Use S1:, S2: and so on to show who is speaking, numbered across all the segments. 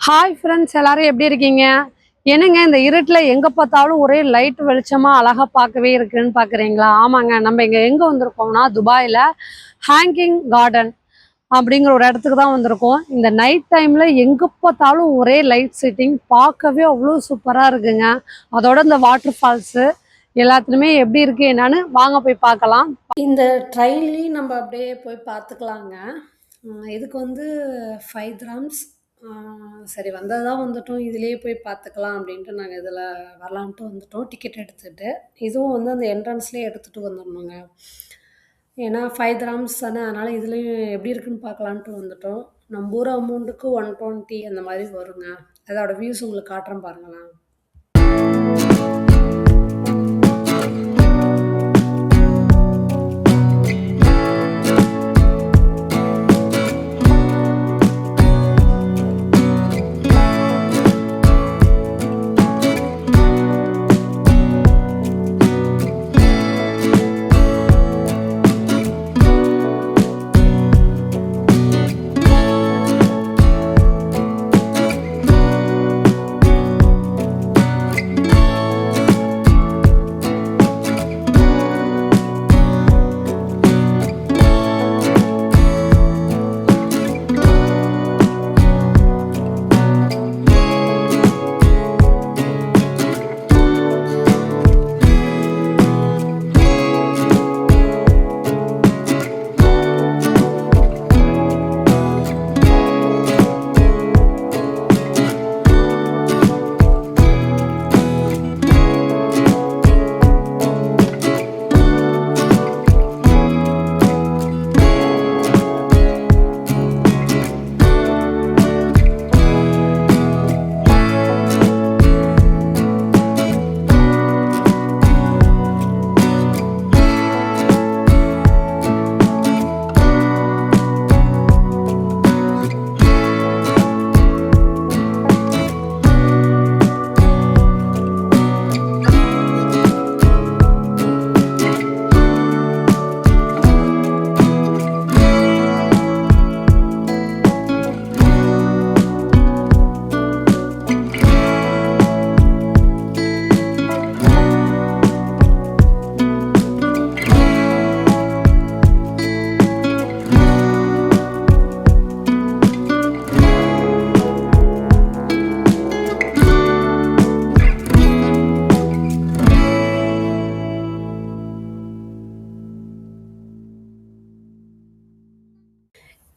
S1: Hi friends, எல்லாரும் எப்படி இருக்கீங்க? என்னங்க இந்த இருட்டில் எங்கே பார்த்தாலும் ஒரே லைட் வெளிச்சமாக அழகாக பார்க்கவே இருக்குன்னு பார்க்குறீங்களா? ஆமாங்க, நம்ம இங்கே எங்கே வந்திருக்கோம்னா துபாயில் ஹேங்கிங் கார்டன் அப்படிங்கிற ஒரு இடத்துக்கு தான் வந்திருக்கோம். இந்த நைட் டைமில் எங்கே பார்த்தாலும் ஒரே லைட் செட்டிங் பார்க்கவே அவ்வளோ சூப்பராக இருக்குங்க. அதோட இந்த வாட்டர் ஃபால்ஸு எல்லாத்துலேயுமே எப்படி இருக்குது என்னன்னு வாங்க போய் பார்க்கலாம். இந்த ட்ரெயின்லேயும் நம்ம அப்படியே போய் பார்த்துக்கலாங்க. இதுக்கு வந்து 5 கிராம்ஸ். சரி, வந்தது தான் வந்துட்டோம், இதுலேயே போய் பார்த்துக்கலாம் அப்படின்ட்டு நாங்கள் இதில் வரலான்ட்டு வந்துட்டோம் டிக்கெட் எடுத்துகிட்டு. இதுவும் வந்து அந்த என்ட்ரன்ஸ்லேயே எடுத்துகிட்டு வந்துடணுங்க. ஏன்னா 5 கிராம்ஸ் தானே, அதனால் இதுலேயும் எப்படி இருக்குன்னு பார்க்கலான்ட்டு வந்துட்டோம். நம்ம ஊர் அமௌண்ட்டுக்கு 120 அந்த மாதிரி வருங்க. அதோட வியூஸ் உங்களுக்கு காட்டுறேன் பாருங்களேன்.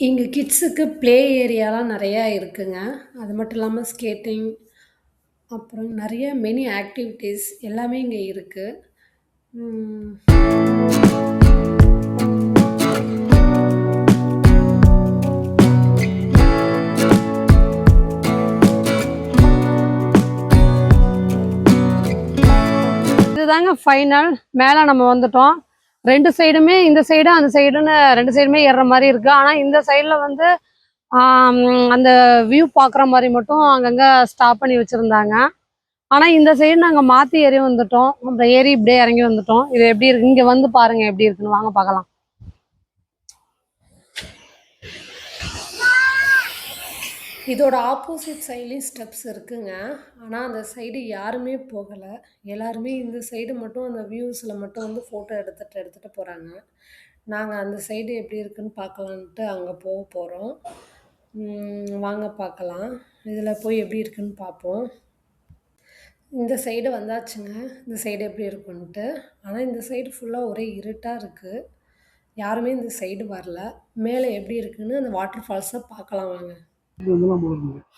S1: இங்கே கிட்ஸுக்கு ப்ளே ஏரியாலாம் நிறையா இருக்குங்க. அது மட்டும் இல்லாமல் ஸ்கேட்டிங், அப்புறம் நிறைய மெனி ஆக்டிவிட்டீஸ் எல்லாமே இங்கே இருக்குது. இதுதாங்க ஃபைனல். மேலே நம்ம வந்துட்டோம். 2 சைடுமே, இந்த சைடு அந்த சைடுன்னு 2 சைடுமே ஏறுற மாதிரி இருக்குது. ஆனால் இந்த சைடில் வந்து அந்த வியூ பார்க்குற மாதிரி மட்டும் அங்கங்கே ஸ்டாப் பண்ணி வச்சுருந்தாங்க. ஆனால் இந்த சைடு நாங்கள் மாற்றி ஏறி வந்துட்டோம். அப்புறம் ஏறி இப்படியே இறங்கி வந்துட்டோம். இது எப்படி இருக்கு இங்கே வந்து பாருங்கள் எப்படி இருக்குன்னு. வாங்க பார்க்கலாம். இதோட ஆப்போசிட் சைட்லேயும் ஸ்டெப்ஸ் இருக்குங்க. ஆனால் அந்த சைடு யாருமே போகலை. எல்லாருமே இந்த சைடு மட்டும் அந்த வியூஸில் மட்டும் வந்து ஃபோட்டோ எடுத்துகிட்டு போகிறாங்க. நாங்கள் அந்த சைடு எப்படி இருக்குன்னு பார்க்கலான்ட்டு அங்கே போக போகிறோம். வாங்க பார்க்கலாம். இதில் போய் எப்படி இருக்குன்னு பார்ப்போம். இந்த சைடு வந்தாச்சுங்க. இந்த சைடு எப்படி இருக்குன்ட்டு. ஆனால் இந்த சைடு ஃபுல்லாக ஒரே இருட்டாக இருக்குது. யாருமே இந்த சைடு வரல. மேலே எப்படி இருக்குன்னு அந்த வாட்டர் ஃபால்ஸை பார்க்கலாம் வாங்க.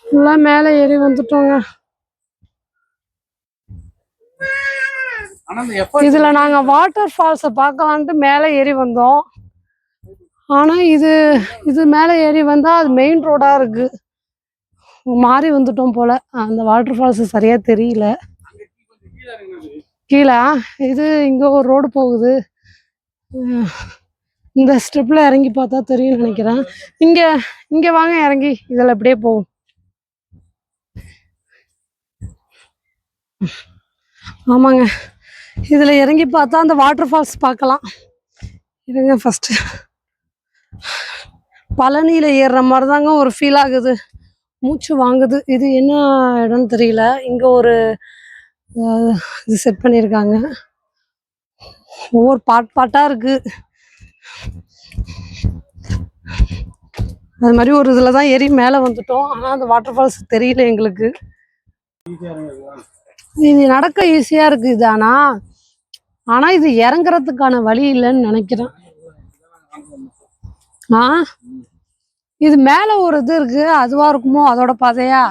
S1: ஃபுல்லாக மேலே ஏறி வந்துட்டோங்க. இதில் நாங்கள் வாட்டர் ஃபால்ஸை பார்க்கலான்ட்டு மேலே ஏறி வந்தோம். ஆனால் இது மேலே ஏறி வந்தால் அது மெயின் ரோடாக இருக்குது. மாறி வந்துட்டோம் போல். அந்த வாட்டர் ஃபால்ஸு சரியாக தெரியல. கீழே இது இங்கே ஒரு ரோடு போகுது. இந்த ஸ்டெப்பில் இறங்கி பார்த்தா தெரியும் நினைக்கிறேன். இங்கே வாங்க, இறங்கி இதில் அப்படியே போகும். ஆமாங்க, இதில் இறங்கி பார்த்தா அந்த வாட்டர் ஃபால்ஸ் பார்க்கலாம். இருங்க, ஃபஸ்ட்டு பழனியில் ஏறுற மாதிரி தாங்க ஒரு ஃபீல் ஆகுது. மூச்சு வாங்குது. இது என்ன இடம்னு தெரியல. இங்கே ஒரு இது செட் பண்ணியிருக்காங்க. ஒவ்வொரு பாட்டாக இருக்குது. அது மாதிரி ஒரு இதில் தான் ஏறி மேலே வந்துட்டோம். ஆனால் அந்த வாட்டர் ஃபால்ஸ் தெரியல எங்களுக்கு. இது நடக்க ஈஸியாக இருக்குது இது. ஆனால் இது இறங்குறதுக்கான வழி இல்லைன்னு நினைக்கிறேன். இது மேலே ஒரு இது இருக்கு, அதுவா இருக்குமோ? அதோட பாதையா?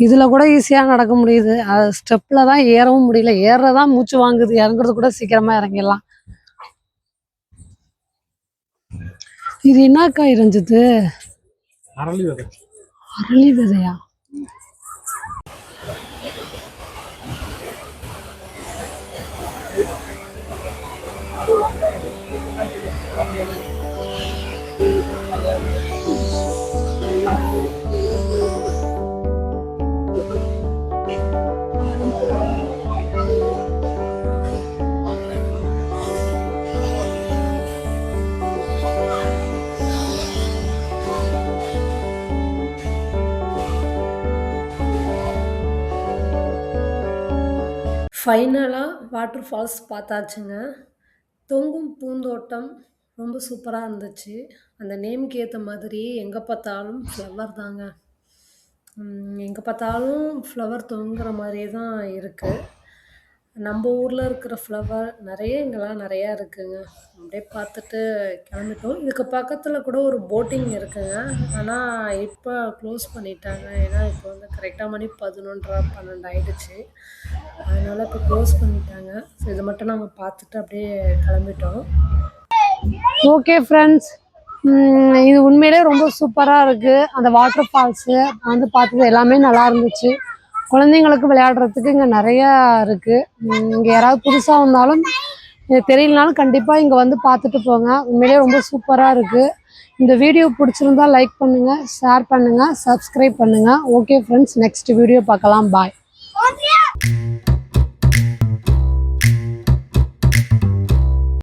S1: இதில் கூட ஈஸியாக நடக்க முடியுது. அது ஸ்டெப்பில் தான் ஏறவும் முடியல. ஏறுறதான் மூச்சு வாங்குது, இறங்குறது கூட சீக்கிரமாக இறங்கிடலாம். இது என்ன காய் இருந்துச்சு? அரளி விதையா? ஃபைனலாக வாட்டர் ஃபால்ஸ் பார்த்தாச்சுங்க. தொங்கும் பூந்தோட்டம் ரொம்ப சூப்பராக இருந்துச்சு. அந்த நேமுக்கு ஏற்ற மாதிரி எங்கே பார்த்தாலும் ஃப்ளவர் தாங்க. எங்கே பார்த்தாலும் ஃப்ளவர் தொங்குற மாதிரியே தான் இருக்குது. நம்ம ஊரில் இருக்கிற ஃப்ளவர் இங்கெல்லாம் நிறையா இருக்குதுங்க. அப்படியே பார்த்துட்டு கிளம்பிட்டோம். இதுக்கு பக்கத்தில் கூட ஒரு போட்டிங் இருக்குங்க. ஆனால் இப்போ க்ளோஸ் பண்ணிட்டாங்க. ஏன்னா இப்போ வந்து கரெக்டாக மணி 11:30 12 ஆகிடுச்சு. அதனால் இப்போ க்ளோஸ் பண்ணிட்டாங்க. ஸோ இதை மட்டும் நாங்கள் பார்த்துட்டு அப்படியே கிளம்பிட்டோம். ஓகே ஃப்ரெண்ட்ஸ், இது உண்மையிலே ரொம்ப சூப்பராக இருக்குது. அந்த வாட்டர் ஃபால்ஸு வந்து பார்த்தது எல்லாமே நல்லா இருந்துச்சு. குழந்தைங்களுக்கு விளையாடுறதுக்கு இங்கே நிறையா இருக்குது. இங்கே யாராவது புதுசாக வந்தாலும் தெரியலனாலும் கண்டிப்பாக இங்கே வந்து பார்த்துட்டு போங்க. உண்மையிலே ரொம்ப சூப்பராக இருக்குது. இந்த வீடியோ பிடிச்சிருந்தா லைக் பண்ணுங்கள், ஷேர் பண்ணுங்கள், சப்ஸ்கிரைப் பண்ணுங்கள். ஓகே ஃப்ரெண்ட்ஸ், நெக்ஸ்ட் வீடியோ பார்க்கலாம். பாய்.